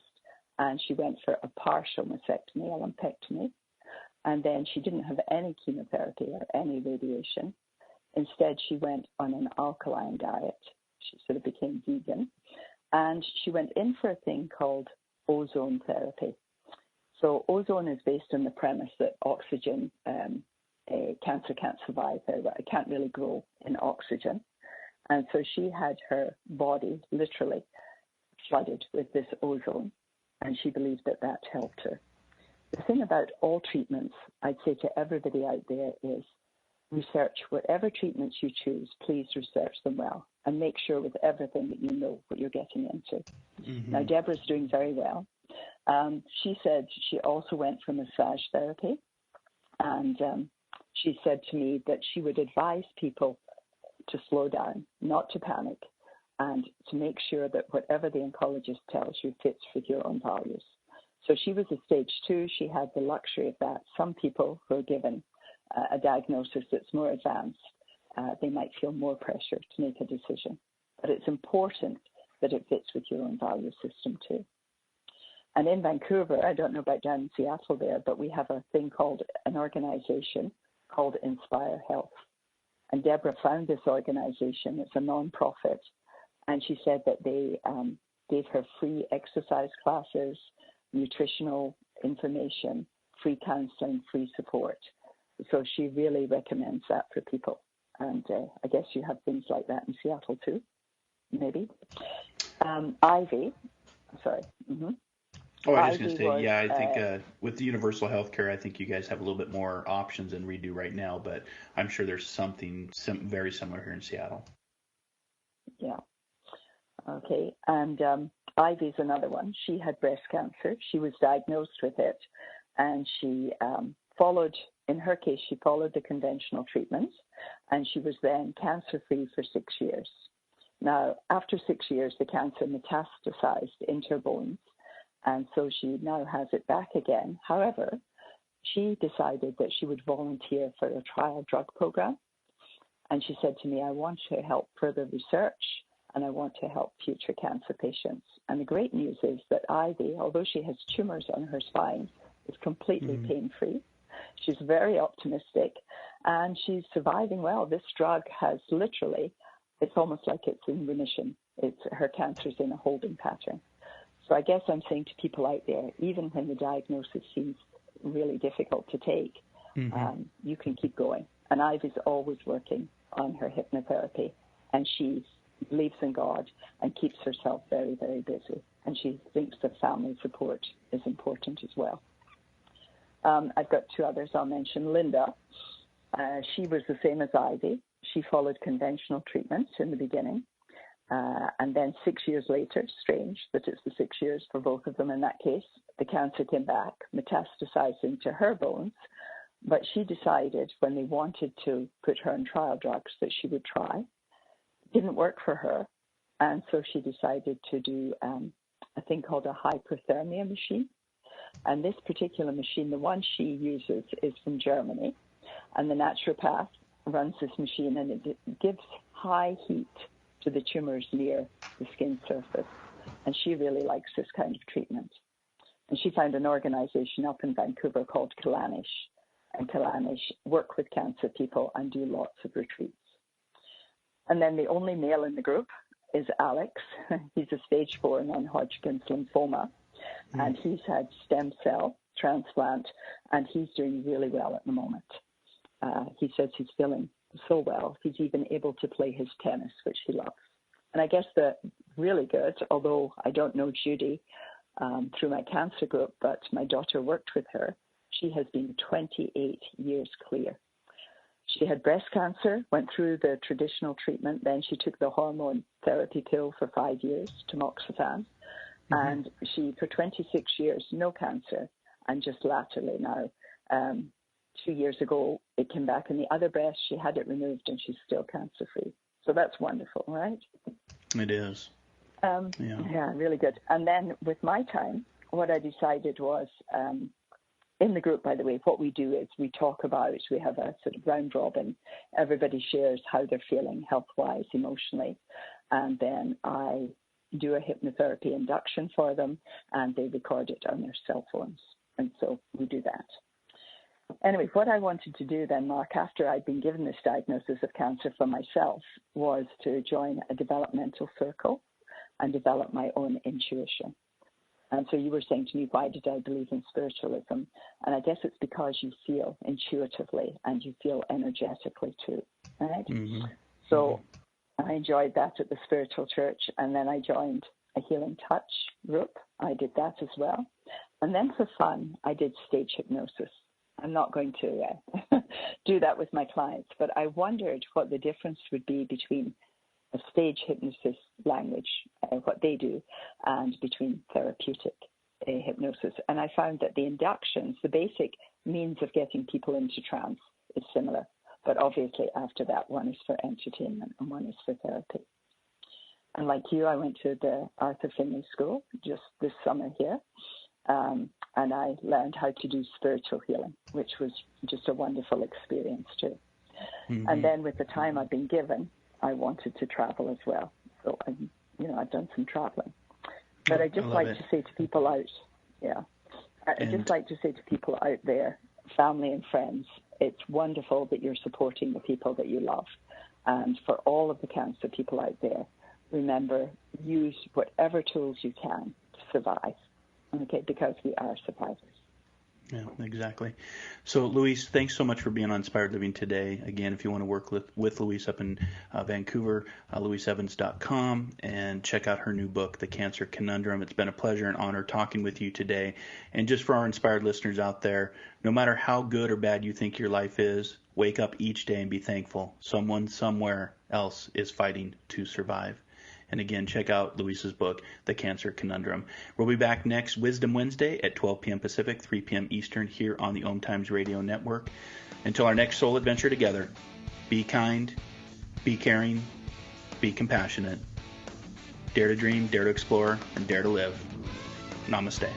and she went for a partial mastectomy, a lumpectomy. And then she didn't have any chemotherapy or any radiation. Instead, she went on an alkaline diet. She sort of became vegan. And she went in for a thing called ozone therapy. So ozone is based on the premise that oxygen, cancer can't survive very well. It can't really grow in oxygen. And so she had her body literally flooded with this ozone, and she believed that that helped her. The thing about all treatments, I'd say to everybody out there, is research whatever treatments you choose. Please research them well and make sure with everything that you know what you're getting into. Mm-hmm. Now, Deborah's doing very well. She said she also went for massage therapy, and she said to me that she would advise people to slow down, not to panic, and to make sure that whatever the oncologist tells you fits with your own values. So she was a stage 2. She had the luxury of that. Some people who are given a diagnosis that's more advanced, they might feel more pressure to make a decision. But it's important that it fits with your own value system too. And in Vancouver, I don't know about down in Seattle there, but we have a thing called an organization called Inspire Health. And Deborah found this organization. It's a non-profit. And she said that they gave her free exercise classes, nutritional information, free counseling, free support. So she really recommends that for people. And I guess you have things like that in Seattle too, maybe. Ivy, sorry. Mm-hmm. Oh, I was just going to say, I think with the universal health care, I think you guys have a little bit more options than we do right now, but I'm sure there's something very similar here in Seattle. Yeah. Okay. And Ivy's another one. She had breast cancer. She was diagnosed with it, and she followed the conventional treatments, and she was then cancer-free for 6 years. Now, after 6 years, the cancer metastasized into her bones, and so she now has it back again. However, she decided that she would volunteer for a trial drug program. And she said to me, I want to help further research, and I want to help future cancer patients. And the great news is that Ivy, although she has tumors on her spine, is completely pain-free. She's very optimistic, and she's surviving well. This drug has literally, it's almost like it's in remission. Her cancer's in a holding pattern. So I guess I'm saying to people out there, even when the diagnosis seems really difficult to take, you can keep going. And Ivy's always working on her hypnotherapy, and she believes in God and keeps herself very, very busy. And she thinks that family support is important as well. I've got two others I'll mention. Linda, she was the same as Ivy. She followed conventional treatments in the beginning. And then 6 years later, strange that it's the 6 years for both of them in that case, the cancer came back, metastasized into her bones. But she decided when they wanted to put her on trial drugs that she would try. It didn't work for her. And so she decided to do a thing called a hypothermia machine. And this particular machine, the one she uses, is from Germany. And the naturopath runs this machine, and it gives high heat to the tumors near the skin surface. And she really likes this kind of treatment. And she found an organization up in Vancouver called Kalanish. And Kalanish work with cancer people and do lots of retreats. And then the only male in the group is Alex. He's a stage 4 non-Hodgkin's lymphoma. And he's had stem cell transplant, and he's doing really well at the moment. He says he's feeling so well, he's even able to play his tennis, which he loves. And I guess the really good, although I don't know Judy through my cancer group, but my daughter worked with her, she has been 28 years clear. She had breast cancer, went through the traditional treatment, then she took the hormone therapy pill for 5 years, tamoxifen, and she, for 26 years, no cancer, and just latterly now, 2 years ago, it came back in the other breast. She had it removed, and she's still cancer-free. So that's wonderful, right? It is. Yeah, really good. And then with my time, what I decided was, in the group, by the way, what we do is we talk about, we have a sort of round robin. Everybody shares how they're feeling health-wise, emotionally. And then I do a hypnotherapy induction for them, and they record it on their cell phones. And so we do that. Anyway, what I wanted to do then, Mark, after I'd been given this diagnosis of cancer for myself, was to join a developmental circle and develop my own intuition. And so you were saying to me, why did I believe in spiritualism? And I guess it's because you feel intuitively and you feel energetically too, right? So I enjoyed that at the spiritual church, and then I joined a healing touch group. I did that as well. And then for fun, I did stage hypnosis. I'm not going to do that with my clients, but I wondered what the difference would be between a stage hypnosis language, what they do, and between therapeutic hypnosis. And I found that the inductions, the basic means of getting people into trance, is similar. But obviously after that, one is for entertainment and one is for therapy. And like you, I went to the Arthur Finley School just this summer here. And I learned how to do spiritual healing, which was just a wonderful experience too. And then with the time I've been given, I wanted to travel as well. So, I've done some traveling. But I just like to say to people out, I just like to say to people out there, family and friends, it's wonderful that you're supporting the people that you love. And for all of the cancer people out there, remember, use whatever tools you can to survive, okay, because we are survivors. Yeah, exactly. So, Louise, thanks so much for being on Inspired Living today. Again, if you want to work with Louise up in Vancouver, louiseevans.com, and check out her new book, The Cancer Conundrum. It's been a pleasure and honor talking with you today. And just for our inspired listeners out there, no matter how good or bad you think your life is, wake up each day and be thankful. Someone somewhere else is fighting to survive. And again, check out Louise's book, The Cancer Conundrum. We'll be back next Wisdom Wednesday at 12 p.m. Pacific, 3 p.m. Eastern here on the OMTimes Radio Network. Until our next soul adventure together, be kind, be caring, be compassionate. Dare to dream, dare to explore, and dare to live. Namaste.